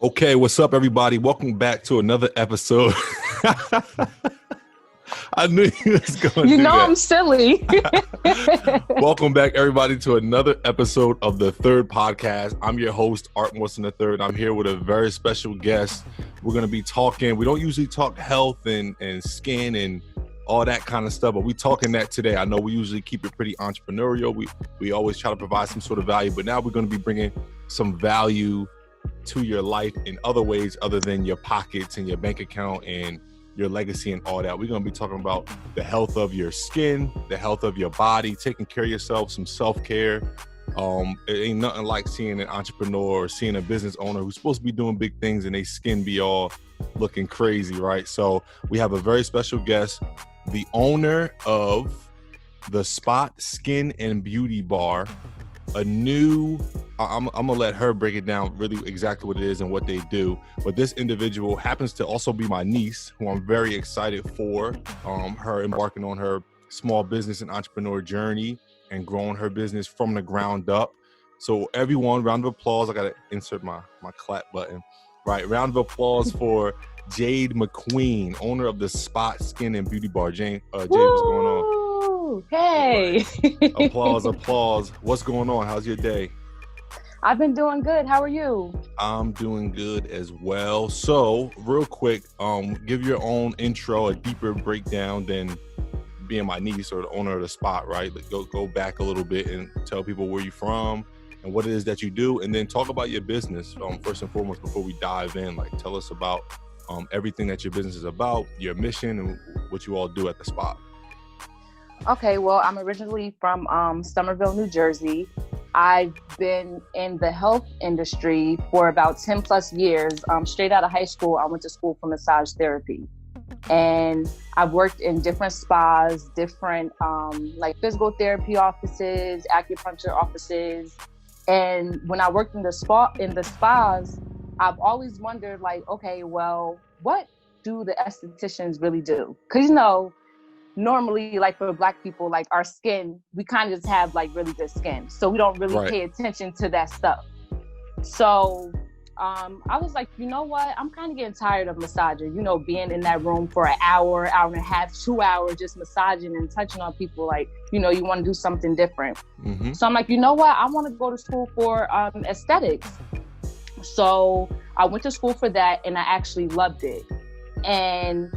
Okay, what's up, everybody? Welcome back to another episode. I knew you was going to do that. I'm silly. Welcome back, everybody, to another episode of the Third Podcast. I'm your host, Art Morrison III. I'm here with a very special guest. We're going to be talking. We don't usually talk health and skin and all that kind of stuff, but we're talking that today. I know we usually keep it pretty entrepreneurial. We always try to provide some sort of value, but now we're going to be bringing some value to your life in other ways other than your pockets and your bank account and your legacy and all that. We're going to be talking about the health of your skin, the health of your body, taking care of yourself, some self-care. It ain't nothing like seeing an entrepreneur or seeing a business owner who's supposed to be doing big things and they skin be all looking crazy, right? So we have a very special guest, the owner of the Spot Skin and Beauty Bar, I'm gonna let her break it down really exactly what it is and what they do. But this individual happens to also be my niece, who I'm very excited for her embarking on her small business and entrepreneur journey and growing her business from the ground up. So everyone, round of applause. I gotta insert my clap button. Right, round of applause for Jade McQueen, owner of the Spot Skin and Beauty Bar. Jade, what's going on? Hey. Right. Applause. What's going on? How's your day? I've been doing good. How are you? I'm doing good as well. So real quick, give your own intro, a deeper breakdown than being my niece or the owner of the spot, right? Go back a little bit and tell people where you're from and what it is that you do, and then talk about your business first and foremost before we dive in. Like, tell us about everything that your business is about, your mission, and what you all do at the spot. Okay, well, I'm originally from Somerville, New Jersey. I've been in the health industry for about 10 plus years. Straight out of high school, I went to school for massage therapy. And I've worked in different spas, different like physical therapy offices, acupuncture offices. And when I worked in the spas, I've always wondered, like, okay, well, what do the estheticians really do? Because, normally, like for Black people, like our skin, we kind of just have like really good skin. So we don't really pay attention to that stuff. So I was like, you know what? I'm kind of getting tired of massaging, being in that room for an hour, hour and a half, 2 hours, just massaging and touching on people. Like, you want to do something different. Mm-hmm. So I'm like, you know what? I want to go to school for aesthetics. So I went to school for that and I actually loved it. And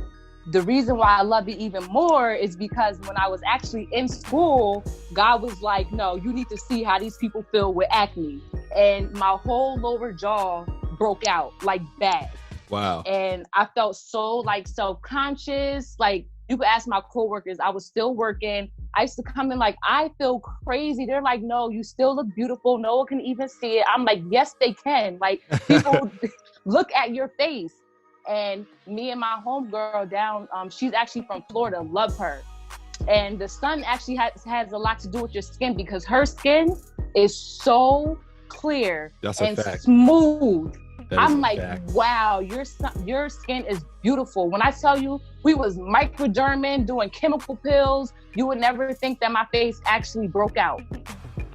the reason why I love it even more is because when I was actually in school, God was like, no, you need to see how these people feel with acne. And my whole lower jaw broke out like bad. Wow. And I felt so like self-conscious. Like, you could ask my coworkers, I was still working. I used to come in like, I feel crazy. They're like, no, you still look beautiful. No one can even see it. I'm like, yes, they can. Like, people look at your face. And me and my homegirl down, she's actually from Florida, love her. And the sun actually has a lot to do with your skin because her skin is so clear and smooth. I'm like, wow, your skin is beautiful. When I tell you, we was microderming, doing chemical pills, you would never think that my face actually broke out.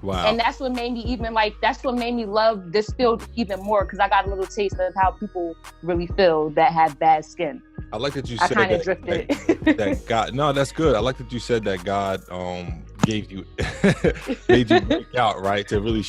Wow. And that's what made me love this field even more, because I got a little taste of how people really feel that have bad skin. I like that you said that God, no, that's good. I like that you said that God gave you, made you break out, right? To really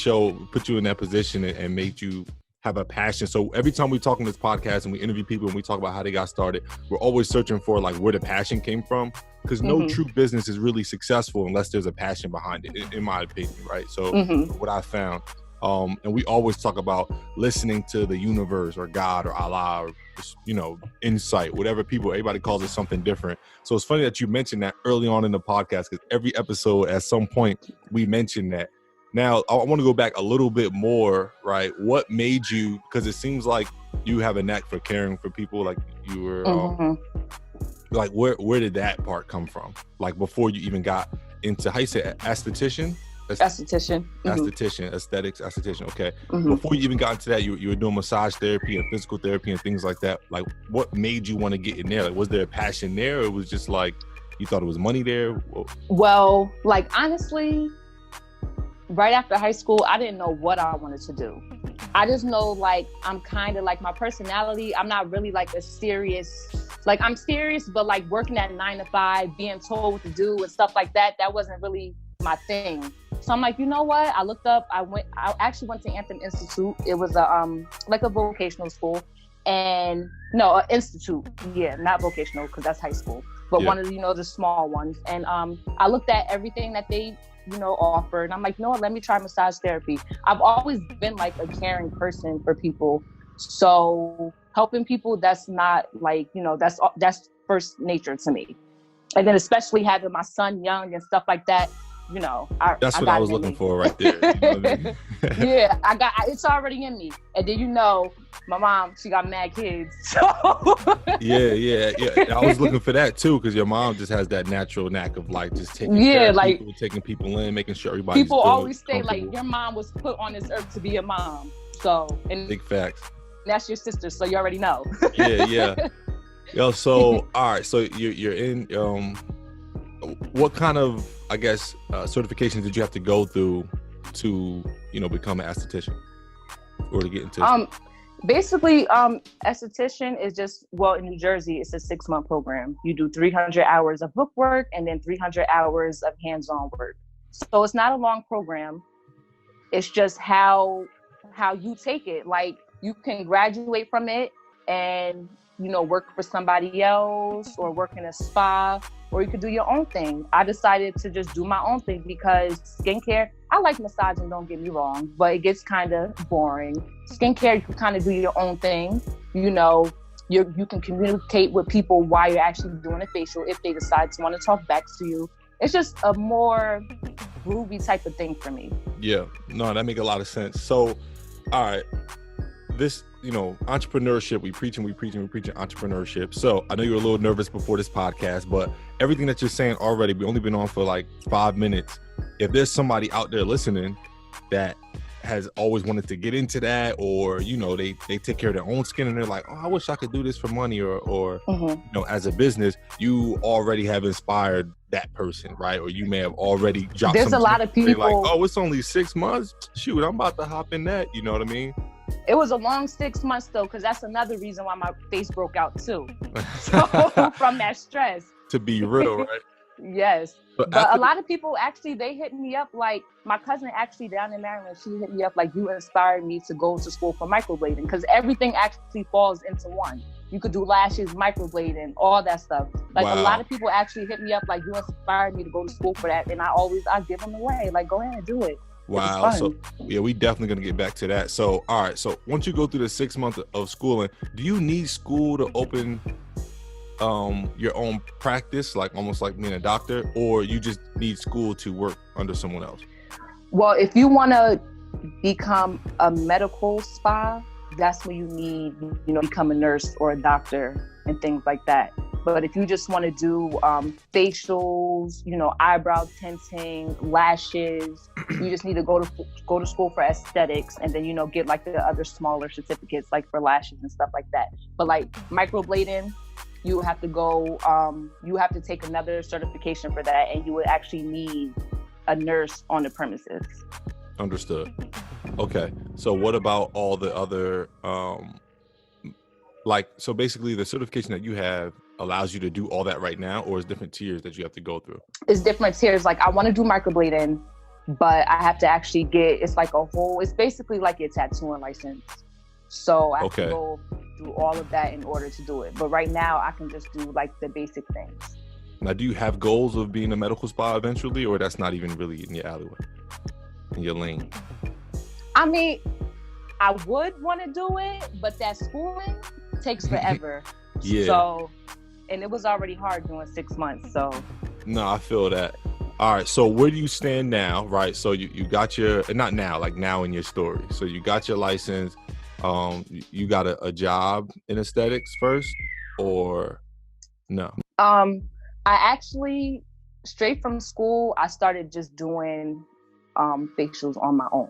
put you in that position and made you have a passion. So every time we talk on this podcast and we interview people and we talk about how they got started, we're always searching for like where the passion came from. Because no true business is really successful unless there's a passion behind it, in my opinion, right? So what I found, and we always talk about listening to the universe or God or Allah or just, insight, everybody calls it something different. So it's funny that you mentioned that early on in the podcast, because every episode at some point we mention that. Now, I want to go back a little bit more, right? What made you, because it seems like you have a knack for caring for people, like you were... Like where did that part come from? Like before you even got into, how you say it, Aesthetician? Aesthetician. Aesthetician, aesthetics, aesthetician. Okay. Before you even got into that, you were doing massage therapy and physical therapy and things like that. Like, what made you want to get in there? Like, was there a passion there, or it was just like you thought it was money there? Well, like honestly, right after high school, I didn't know what I wanted to do. I just know, like, I'm kind of like, my personality, I'm not really like a serious, like, I'm serious, but like working at 9 to 5, being told what to do and stuff like that, that wasn't really my thing. So I'm like, you know what? I looked up, I actually went to Anthem Institute. It was like a vocational school. And no, institute. Yeah, not vocational, because that's high school. But one of the, the small ones. And I looked at everything that they, offer. And I'm like, let me try massage therapy. I've always been like a caring person for people. So helping people, that's not like, that's first nature to me. And then especially having my son young and stuff like that, that's what I was looking for right there. You know what I mean? Yeah, it's already in me. And then my mom, she got mad kids. So yeah. I was looking for that too, because your mom just has that natural knack of like just taking care of people, taking people in, making sure everybody's people always say like your mom was put on this earth to be a mom. So and big facts. That's your sister, so you already know. Yeah. Yo, so all right, so you're in what kind of, I guess, certifications did you have to go through to, become an esthetician or to get into? Basically, esthetician is just, in New Jersey, it's a 6-month program. You do 300 hours of book work and then 300 hours of hands-on work. So it's not a long program. It's just how you take it. Like, you can graduate from it and, work for somebody else or work in a spa, or you could do your own thing. I decided to just do my own thing because skincare, I like massaging, don't get me wrong, but it gets kind of boring. Skincare, you can kind of do your own thing. You can communicate with people while you're actually doing a facial if they decide to want to talk back to you. It's just a more groovy type of thing for me. Yeah, no, that makes a lot of sense. So, all right, this, entrepreneurship, we preaching entrepreneurship. So I know you were a little nervous before this podcast, but everything that you're saying already, we only been on for like 5 minutes. If there's somebody out there listening that has always wanted to get into that, or, they take care of their own skin and they're like, oh, I wish I could do this for money or as a business, you already have inspired that person, right? Or you may have already dropped. There's a lot of people like, oh, it's only 6 months. Shoot, I'm about to hop in that. You know what I mean? It was a long 6 months though, because that's another reason why my face broke out too. So from that stress. To be real, right? Yes. But a lot of people actually, they hit me up, like my cousin actually down in Maryland, she hit me up like, you inspired me to go to school for microblading, because everything actually falls into one. You could do lashes, microblading, all that stuff. Like a lot of people actually hit me up like, you inspired me to go to school for that. And I give them away. Like, go ahead and do it. Wow. So yeah, we definitely gonna get back to that. So all right. So once you go through the 6 months of schooling, do you need school to open your own practice, like almost like being a doctor, or you just need school to work under someone else? Well, if you want to become a medical spa, that's when you need, become a nurse or a doctor and things like that. But if you just want to do facials, eyebrow tinting, lashes, you just need to go to school for aesthetics, and then get like the other smaller certificates like for lashes and stuff like that. But like microblading, you have to go. You have to take another certification for that, and you would actually need a nurse on the premises. Understood. Okay. So what about all the other so basically the certification that you have allows you to do all that right now, or is different tiers that you have to go through? It's different tiers. Like I want to do microblading, but I have to actually it's basically like your tattooing license. So I have to go through all of that in order to do it. But right now I can just do like the basic things. Now, do you have goals of being a medical spa eventually, or that's not even really in your alleyway, in your lane? I mean, I would want to do it, but that schooling takes forever. Yeah. So, and it was already hard doing 6 months. So. No, I feel that. All right. So where do you stand now? Right. So you got not now, like now in your story. So you got your license. You got a job in aesthetics first, or no? I actually, straight from school, I started just doing facials on my own.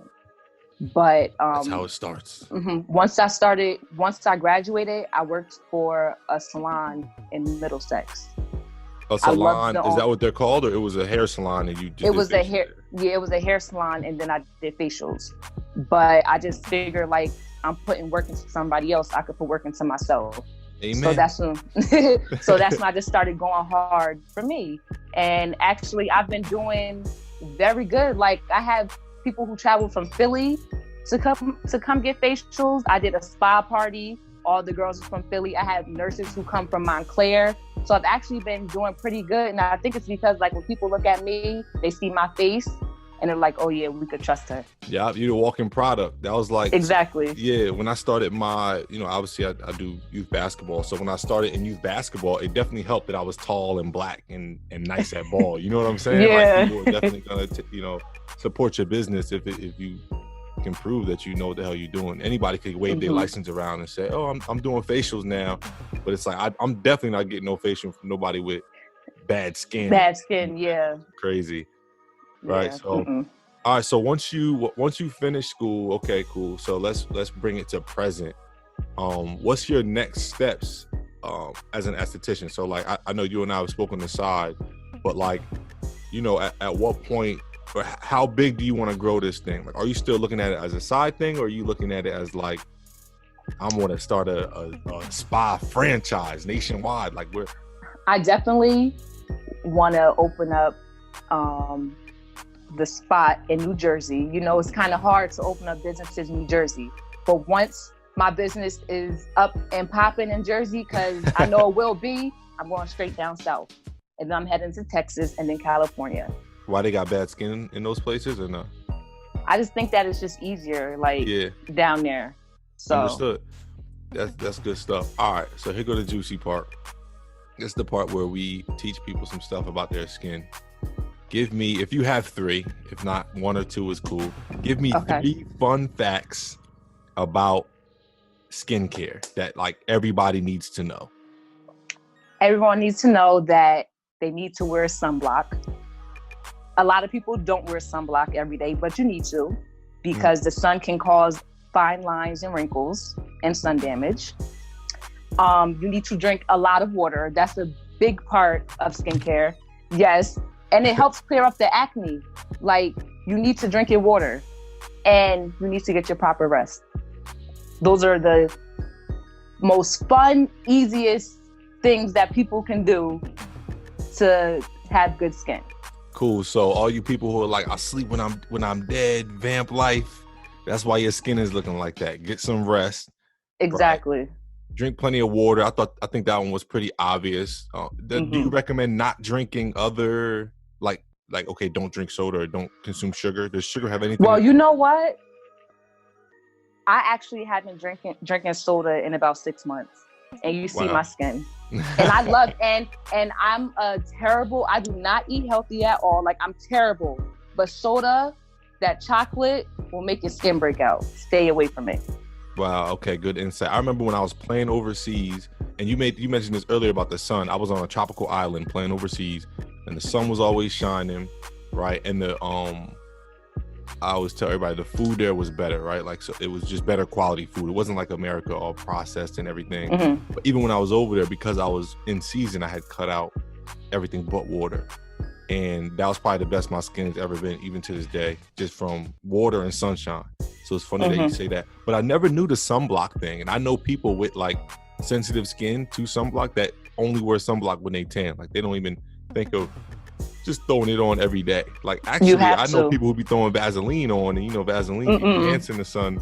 But that's how it starts. Mm-hmm. Once I graduated, I worked for a salon in Middlesex. A salon, is that what they're called, or it was a hair salon and you just it was a hair salon, and then I did facials. but I just figured like I'm putting work into somebody else, I could put work into myself. Amen. So that's when I just started going hard for me. And actually, I've been doing very good. Like, I have people who travel from Philly to come get facials. I did a spa party. All the girls are from Philly. I have nurses who come from Montclair. So I've actually been doing pretty good. And I think it's because, like, when people look at me, they see my face and they're like, oh yeah, we could trust her. Yeah, you're the walking product. That was like, exactly. Yeah, when I started my, obviously I do youth basketball. So when I started in youth basketball, it definitely helped that I was tall and black and nice at ball. You know what I'm saying? Yeah. Like, people are definitely gonna, support your business if you can prove that you know what the hell you're doing. Anybody could wave their license around and say, oh, I'm doing facials now. But it's like, I'm definitely not getting no facial from nobody with bad skin. Yeah. Crazy. Right. Yeah. So, all right. So once you finish school, okay, cool. So let's bring it to present. What's your next steps as an esthetician? So like, I know you and I have spoken aside, but like, at what point or how big do you want to grow this thing? Like, are you still looking at it as a side thing, or are you looking at it as like, I'm going to start a spa franchise nationwide? Like, I definitely want to open up the spot in New Jersey. It's kind of hard to open up businesses in New Jersey, but once my business is up and popping in Jersey, because I know it will be, I'm going straight down south, and then I'm heading to Texas and then California. Why they got bad skin in those places or no? I just think that it's just easier, down there. So understood. That's good stuff. All right, so here go the juicy part. This is the part where we teach people some stuff about their skin. Give me, if you have 3, if not 1 or 2 is cool. Give me 3 fun facts about skincare that like everybody needs to know. Everyone needs to know that they need to wear sunblock. A lot of people don't wear sunblock every day, but you need to, because the sun can cause fine lines and wrinkles and sun damage. You need to drink a lot of water. That's a big part of skincare. Yes. And it helps clear up the acne. Like, you need to drink your water and you need to get your proper rest. Those are the most fun, easiest things that people can do to have good skin. Cool. So all you people who are like, I sleep when I'm dead, vamp life. That's why your skin is looking like that. Get some rest. Exactly. Right? Drink plenty of water. I think that one was pretty obvious. Do you recommend not drinking other like okay, don't drink soda or don't consume sugar? Does sugar have anything? Well, you know what? I actually haven't drinking soda in about 6 months, and you see my skin. And I love and I'm terrible. I do not eat healthy at all. Like, I'm terrible. But soda, that chocolate will make your skin break out. Stay away from it. Wow. Okay. Good insight. I remember when I was playing overseas, and you mentioned this earlier about the sun. I was on a tropical island playing overseas, and the sun was always shining, right? And I always tell everybody the food there was better, right? Like, so it was just better quality food. It wasn't like America, all processed and everything. But even when I was over there, because I was in season, I had cut out everything but water. And that was probably the best my skin has ever been, even to this day, just from water and sunshine. So it's funny that you say that. But I never knew the sunblock thing. And I know people with like sensitive skin to sunblock that only wear sunblock when they tan. Like, they don't even think of just throwing it on every day. Like, actually, I know people who be throwing Vaseline on, and Vaseline enhance in the sun.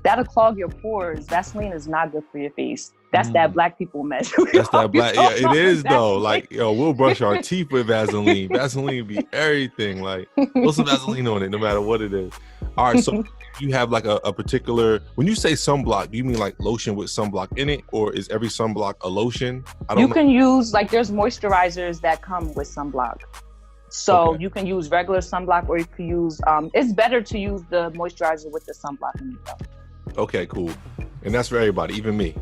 That'll clog your pores. Vaseline is not good for your face. That's that black people mess. That's that black. Yeah, it is though. Like, we'll brush our teeth with Vaseline. Vaseline be everything. Like, put some Vaseline on it, no matter what it is. All right. So you have like a particular, when you say sunblock, do you mean like lotion with sunblock in it, or is every sunblock a lotion? I don't know. You can use, like, there's moisturizers that come with sunblock. So you can use regular sunblock, or you can use, it's better to use the moisturizer with the sunblock in it though. Okay, cool. And that's for everybody, even me.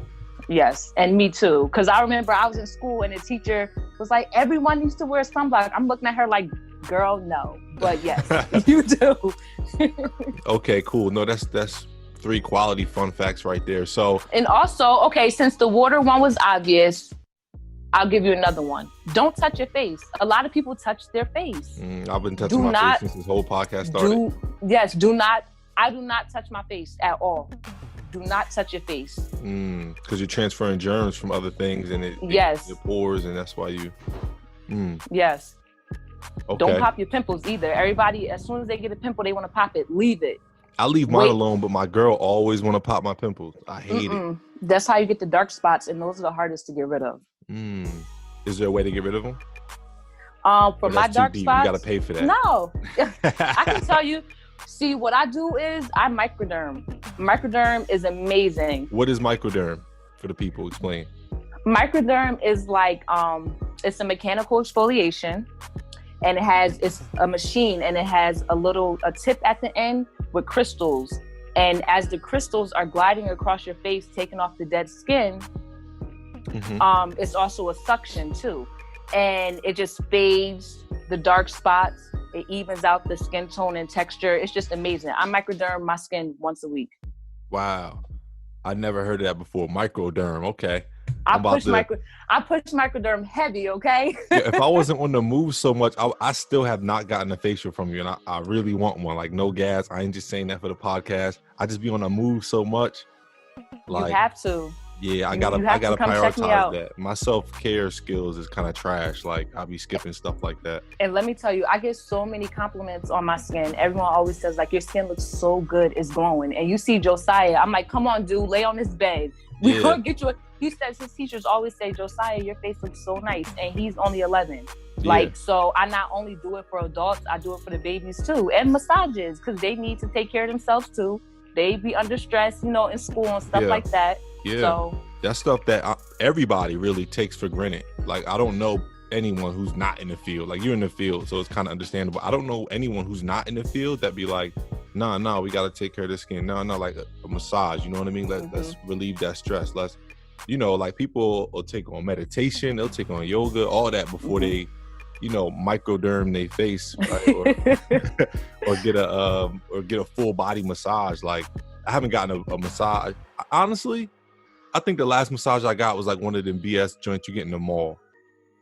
Yes, and me too. Because I remember I was in school and the teacher was like, everyone needs to wear sunblock. I'm looking at her like, girl, no. But yes, you do. Okay, cool. No, that's 3 quality fun facts right there. So, and also, since the water one was obvious, I'll give you another one. Don't touch your face. A lot of people touch their face. I've been touching my face since this whole podcast started. Yes, I do not touch my face at all. Do not touch your face. Because you're transferring germs from other things, and it pores, and that's why you. Yes. Okay. Don't pop your pimples either. Everybody, as soon as they get a pimple, they want to pop it. Leave it. I leave mine alone, but my girl always want to pop my pimples. I hate it. That's how you get the dark spots, and those are the hardest to get rid of. Is there a way to get rid of them? For my dark spots, you got to pay for that. No. I can tell you. See, what I do is I microderm. Microderm is amazing. What is microderm for the people? Explain. Microderm is like, it's a mechanical exfoliation, and it's a machine, and it has a tip at the end with crystals. And as the crystals are gliding across your face, taking off the dead skin, it's also a suction too. And it just fades the dark spots. It evens out the skin tone and texture. It's just amazing. I microderm my skin once a week. Wow. I never heard of that before. Microderm. Okay. I push microderm heavy, okay? If I wasn't on the move so much, I still have not gotten a facial from you, and I really want one. Like, no gas. I ain't just saying that for the podcast. I just be on the move so much. Like, you have to. Yeah, I gotta prioritize that. My self-care skills is kind of trash. Like, I'll be skipping stuff like that. And let me tell you, I get so many compliments on my skin. Everyone always says, like, your skin looks so good, it's glowing. And you see Josiah, I'm like, come on, dude, lay on this bed. We're gonna get you he says his teachers always say, Josiah, your face looks so nice. And he's only 11. Yeah. Like, so I not only do it for adults, I do it for the babies too. And massages, because they need to take care of themselves too. They be under stress, in school and stuff like that. Yeah, so that's stuff that everybody really takes for granted. Like, I don't know anyone who's not in the field. Like, you're in the field, so it's kind of understandable. I don't know anyone who's not in the field that be like, nah, we got to take care of the skin. No, like a massage, you know what I mean? Let's relieve that stress. Let's, like, people will take on meditation, they'll take on yoga, all that before they, microderm their face, right? or get a full body massage. Like, I haven't gotten a massage. Honestly, I think the last massage I got was like one of them BS joints you get in the mall.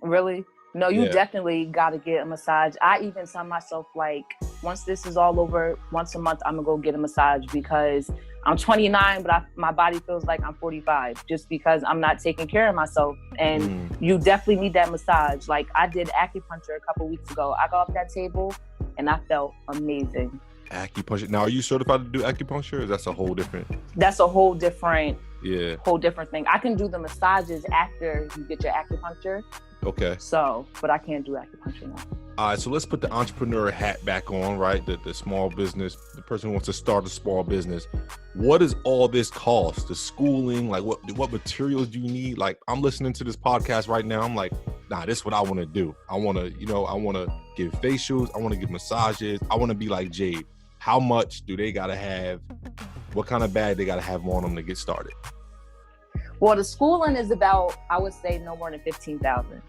Really? No, you definitely got to get a massage. I even tell myself, like, once this is all over, once a month, I'm going to go get a massage, because I'm 29, but my body feels like I'm 45 just because I'm not taking care of myself. And you definitely need that massage. Like, I did acupuncture a couple weeks ago. I got off that table and I felt amazing. Acupuncture. Now, are you certified to do acupuncture, or is that a whole different? That's a whole different thing. I can do the massages after you get your acupuncture. Okay. So, but I can't do acupuncture now. All right, so let's put the entrepreneur hat back on, right? The small business, the person who wants to start a small business. What does all this cost? The schooling, like what materials do you need? Like, I'm listening to this podcast right now. I'm like, nah, this is what I want to do. I want to give facials. I want to give massages. I want to be like Jade. How much do they got to have? What kind of bag they got to have on them to get started? Well, the schooling is about, I would say, no more than $15,000.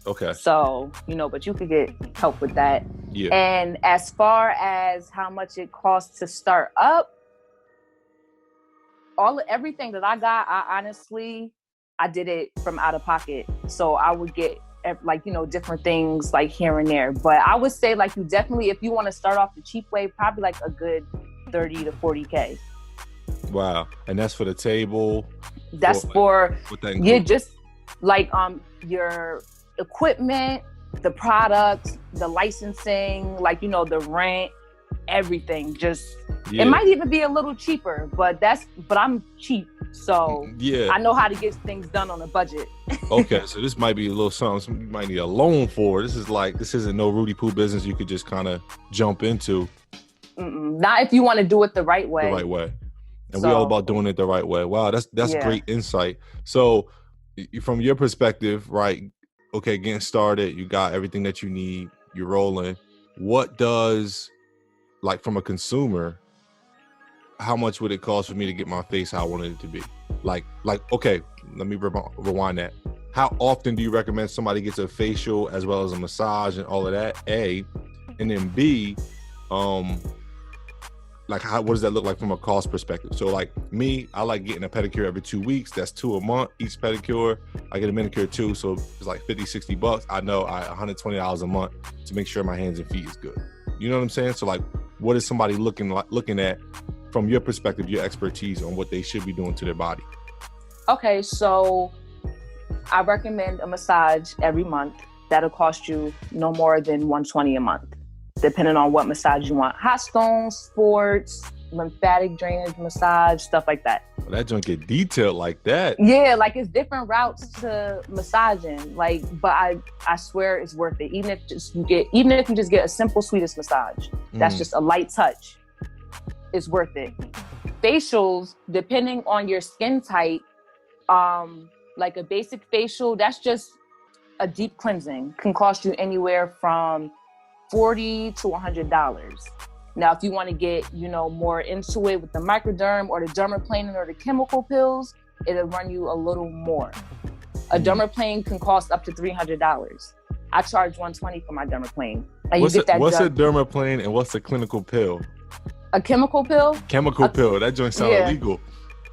Okay. So, but you could get help with that. Yeah. And as far as how much it costs to start up, everything that I got, I did it from out of pocket. So I would get different things like here and there. But I would say, like, you definitely, if you want to start off the cheap way, probably like a good 30 to 40K. Wow. And that's for the table? That's just like your equipment, the product, the licensing, the rent, everything. It might even be a little cheaper, but I'm cheap, so I know how to get things done on a budget. Okay, so this might be a little something you might need a loan for. This isn't no Rudy Poo business you could just kind of jump into. Not if you want to do it the right way. The right way. And we're all about doing it the right way. Wow, that's great insight. So from your perspective, right, okay, getting started, you got everything that you need, you're rolling. What does, like, from a consumer, how much would it cost for me to get my face how I wanted it to be? Like, okay, let me rewind that. How often do you recommend somebody gets a facial as well as a massage and all of that? A, and then B, what does that look like from a cost perspective? So, like, me, I like getting a pedicure every 2 weeks. That's $2 a month each pedicure. I get a manicure too, so it's like $50-$60. I know $120 a month to make sure my hands and feet is good. You know what I'm saying? So, like, what is somebody looking at from your perspective, your expertise on what they should be doing to their body? Okay, so I recommend a massage every month. That'll cost you no more than $120 a month, depending on what massage you want. Hot stones, sports, lymphatic drainage massage, stuff like that. Well, that joint get detailed like that. Yeah, like it's different routes to massaging. Like, but I swear it's worth it. Even if you just get a simple Swedish massage, that's just a light touch, it's worth it. Facials, depending on your skin type, like a basic facial, that's just a deep cleansing, can cost you anywhere from $40 to $100. Now, if you want to get, more into it with the microderm or the dermaplane or the chemical pills, it'll run you a little more. A dermaplane can cost up to $300. I charge $120 for my dermaplane. And what's a dermaplane and what's a clinical pill? A chemical pill? Chemical pill. That joint sounds illegal.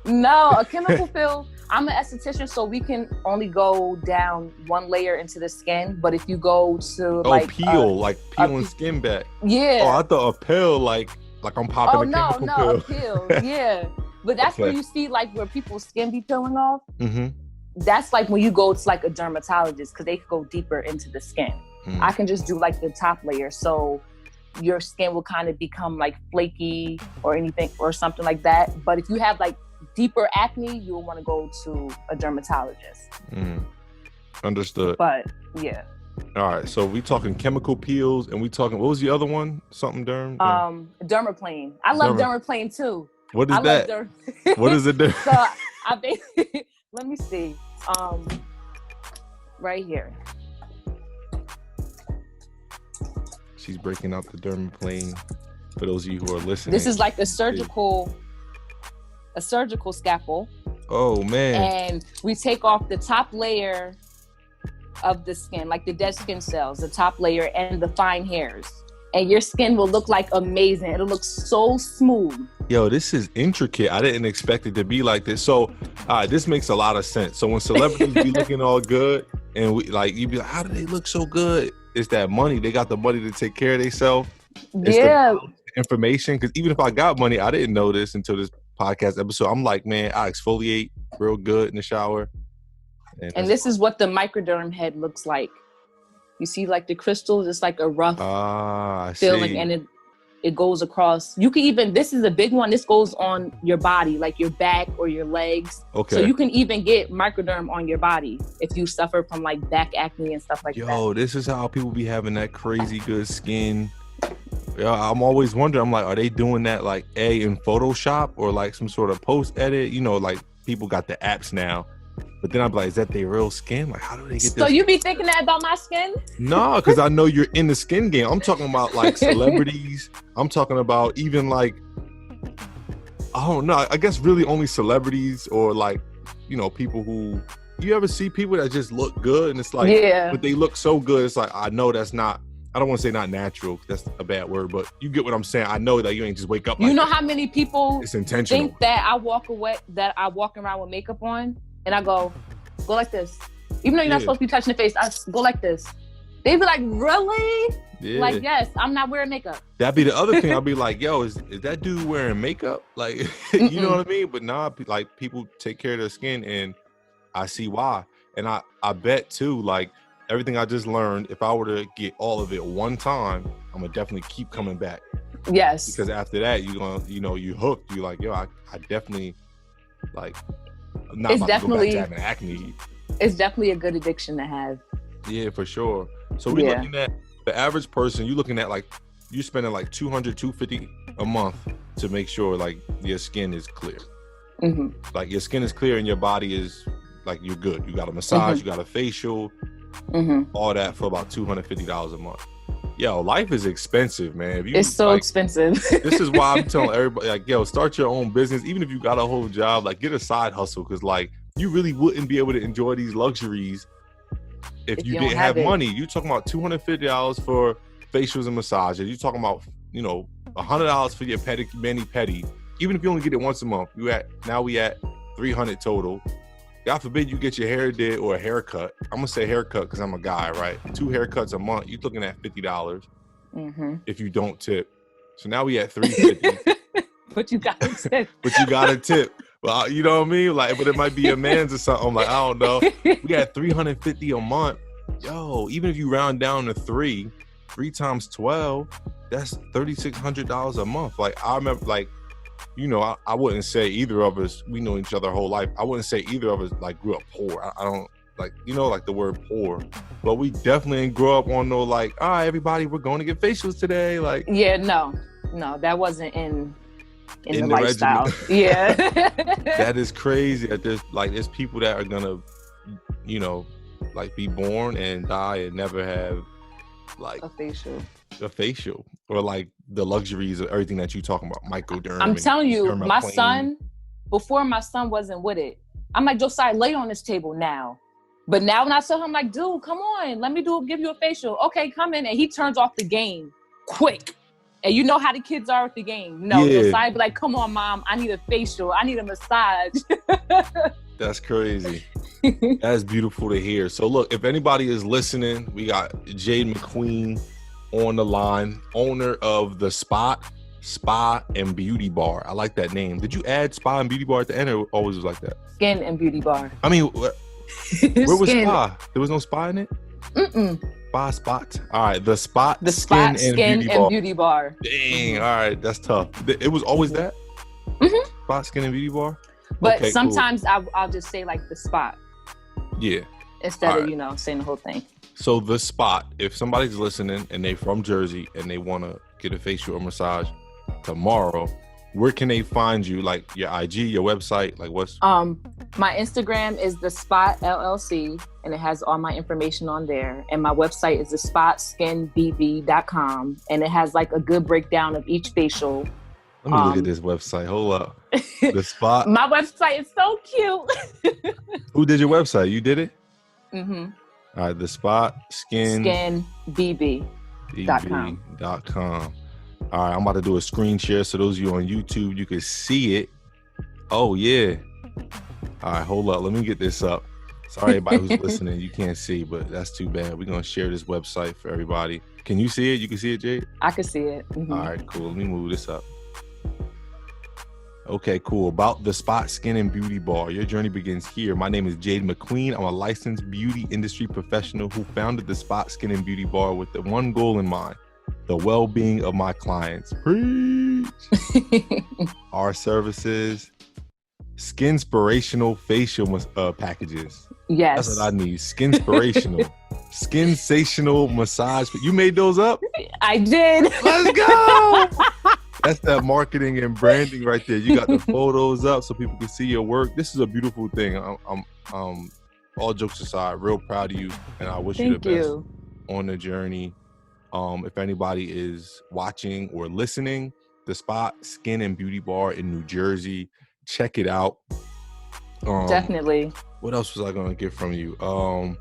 No, a chemical pill. I'm an esthetician, so we can only go down one layer into the skin. But if you go to peeling skin back. Yeah. Oh, I thought a pill, like I'm popping a chemical pill. Oh, no, a pill. Yeah. But that's where you see like where people's skin be peeling off. Mm-hmm. That's like when you go to like a dermatologist, because they can go deeper into the skin. I can just do like the top layer. So your skin will kind of become like flaky or anything or something like that. But if you have like deeper acne, you will want to go to a dermatologist. Understood. But yeah. All right, so we talking chemical peels, and we talking, what was the other one? Something derm? Dermaplane. I love dermaplane too. What is that? What is it? So I basically, let me see. Right here. She's breaking out the dermaplane for those of you who are listening. This is like a surgical scalpel. Oh man. And we take off the top layer of the skin, like the dead skin cells, the top layer and the fine hairs. And your skin will look like amazing. It'll look so smooth. Yo, this is intricate. I didn't expect it to be like this. So this makes a lot of sense. So when celebrities be looking all good and you be like, how do they look so good? It's that money. They got the money to take care of themselves. Yeah. The information. Because even if I got money, I didn't know this until this podcast episode. I'm like, man, I exfoliate real good in the shower. And this is what the microderm head looks like. You see like the crystals, it's like a rough feeling, and it goes across. You can even, this is a big one, this goes on your body, like your back or your legs. Okay. So you can even get microderm on your body if you suffer from like back acne and stuff like that. Yo, this is how people be having that crazy good skin. Yeah, I'm always wondering, I'm like, are they doing that like in Photoshop or like some sort of post edit? Like people got the apps now. But then I'm like, is that their real skin? Like, how do they get this? So you be thinking that about my skin? No, because I know you're in the skin game. I'm talking about like celebrities. I'm talking about even like, I don't know. I guess really only celebrities or like, people who, you ever see people that just look good and it's like, but they look so good. It's like, I know that's not, I don't want to say not natural. That's a bad word, but you get what I'm saying. I know that you ain't just wake up. You know how many people it's intentional. Think that I walk around with makeup on? And I go like this. Even though you're not supposed to be touching the face, I go like this. They be like, really? Yeah. Like, yes, I'm not wearing makeup. That'd be the other thing. I'll be like, yo, is that dude wearing makeup? Like, you know what I mean? But nah, like people take care of their skin and I see why. And I bet too, like everything I just learned, if I were to get all of it one time, I'm gonna definitely keep coming back. Yes. Because after that, you're gonna, you hooked. You're like, yo, I definitely like, not it's definitely having acne. It's definitely a good addiction to have. Yeah, for sure. So we're looking at the average person. You're looking at like you're spending like $200, $250 a month to make sure like your skin is clear. Mm-hmm. Like your skin is clear and your body is like you're good. You got a massage, you got a facial, all that for about $250 a month. Yo, life is expensive, man. It's so expensive. This is why I'm telling everybody, like, yo, start your own business. Even if you got a whole job, like, get a side hustle. Because, like, you really wouldn't be able to enjoy these luxuries if you didn't have money. You're talking about $250 for facials and massages. You're talking about, $100 for your mani-pedi. Even if you only get it once a month, we at $300 total. God forbid you get your hair did or a haircut. I'm gonna say haircut because I'm a guy, right? 2 haircuts a month, you're looking at $50 if you don't tip. So now we at $350. But you got a tip. But you got a tip. Well, you know what I mean? Like, but it might be a man's or something. I'm like, I don't know. We got $350 a month. Yo, even if you round down to three times 12, that's $3,600 a month. Like, I remember, like, you know, I wouldn't say either of us, we know each other our whole life. I wouldn't say either of us like grew up poor. I don't like, you know, like the word poor, but we definitely didn't grow up on no like, all right, everybody, we're going to get facials today. Like, yeah, no, that wasn't in the lifestyle. Yeah. That is crazy that there's people that are gonna, you know, like be born and die and never have like a facial or like the luxuries of everything that you talking about, microderm. I'm telling you, Dermaplane. my son, before my son wasn't with it, I'm like, Josiah, lay on this table now. But now when I tell him, like, dude, come on, let me give you a facial. Okay, come in. And he turns off the game quick. And you know how the kids are with the game. No, yeah. Josiah be like, come on, mom, I need a facial. I need a massage. That's crazy. That's beautiful to hear. So look, if anybody is listening, we got Jade McQueen on the line, owner of the Spa and Beauty Bar. I like that name. Did you add Spa and Beauty Bar at the end or always was like that? Skin and Beauty Bar. I mean, where was Spa? There was no spa in it? Mm-mm. Spa spot. All right, the Skin and Beauty Bar. Dang, all right, that's tough. It was always that? Mm-hmm. Spot, Skin, and Beauty Bar? But okay, sometimes cool. I'll just say like the spot. Yeah. Instead of, you know, saying the whole thing. So the spot, if somebody's listening and they from Jersey and they want to get a facial or massage tomorrow, where can they find you? Like your IG, your website, like what's? My Instagram is the Spot LLC and it has all my information on there. And my website is thespotskinbb.com and it has like a good breakdown of each facial. Let me look at this website. Hold up. The Spot. My website is so cute. Who did your website? You did it? Mm-hmm. All right, the Spot skinbb.com. All right, I'm about to do a screen share so those of you on YouTube, you can see it. Oh, yeah. All right, hold up. Let me get this up. Sorry, everybody who's listening. You can't see, but that's too bad. We're going to share this website for everybody. Can you see it? You can see it, Jade? I can see it. Mm-hmm. All right, cool. Let me move this up. Okay, cool. About the Spot Skin and Beauty Bar. Your journey begins here. My name is Jade McQueen. I'm a licensed beauty industry professional who founded the Spot Skin and Beauty Bar with the one goal in mind: the well-being of my clients. Preach. Our services, skinspirational facial packages. Yes. That's what I need. Skinspirational. Skinsational massage. You made those up? I did. Let's go. That's that marketing and branding right there. You got the photos up so people can see your work. This is a beautiful thing. I'm all jokes aside, real proud of you, and I wish you the best on the journey. If anybody is watching or listening, the Spot Skin and Beauty Bar in New Jersey, check it out. Definitely. What else was I gonna get from you? All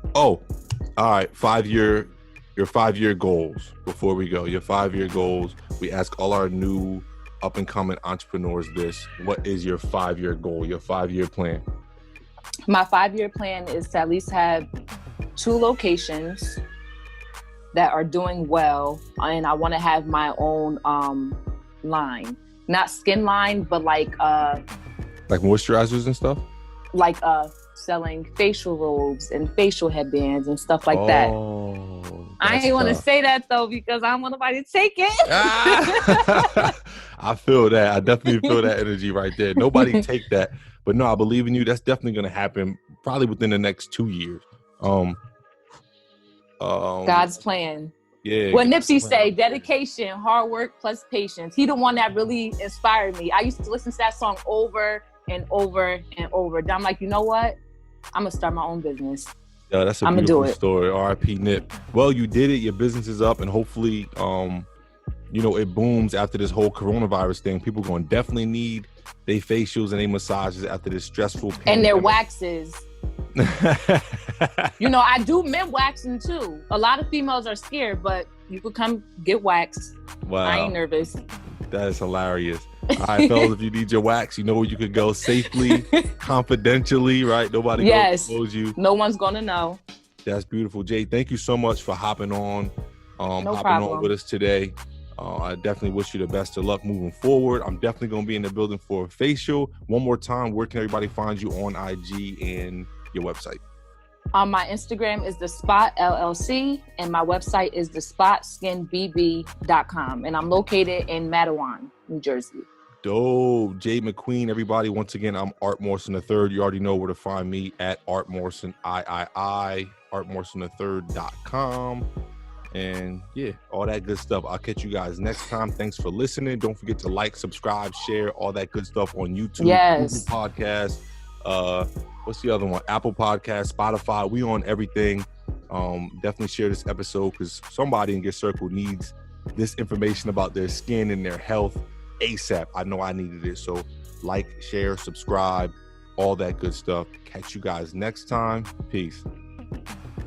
right, your 5-year goals. Before we go, your 5-year goals. We ask all our new up and coming entrepreneurs this. What is your 5-year goal? Your 5-year plan? My 5-year plan is to at least have 2 locations that are doing well, and I want to have my own line, not skin line, but like moisturizers and stuff, like selling facial robes and facial headbands and stuff like that. I ain't want to say that though because I don't want nobody to take it. I feel that. I definitely feel that energy right there. Nobody take that, but no, I believe in you. That's definitely going to happen probably within the next 2 years. God's plan. Yeah. What Nipsey say, dedication, hard work plus patience. He the one that really inspired me. I used to listen to that song over and over and over. Then I'm like, you know what? I'm gonna start my own business. Yeah, that's a beautiful story. R.I.P. Nip. Well, you did it. Your business is up, and hopefully, it booms after this whole coronavirus thing. People gonna definitely need their facials and their massages after this stressful pandemic. And their waxes. I do men waxing too. A lot of females are scared, but you could come get waxed. Wow. I ain't nervous. That is hilarious. All right, fellas, if you need your wax, you know where you could go safely, confidentially, right? Nobody knows you. No one's gonna know. That's beautiful. Jay, thank you so much for hopping on on with us today. I definitely wish you the best of luck moving forward. I'm definitely going to be in the building for a facial. One more time, where can everybody find you on IG and your website? My Instagram is The Spot LLC, and my website is thespotskinbb.com. And I'm located in Matawan, New Jersey. Dope. Jade McQueen, everybody. Once again, I'm Art Morrison III. You already know where to find me at Art Morrison III, artmorrison3rd.com. And yeah, all that good stuff. I'll catch you guys next time. Thanks for listening. Don't forget to like, subscribe, share, all that good stuff on YouTube, Yes. Google Podcast. What's the other one? Apple Podcast, Spotify. We on everything. Definitely share this episode because somebody in your circle needs this information about their skin and their health ASAP. I know I needed it. So like, share, subscribe, all that good stuff. Catch you guys next time. Peace.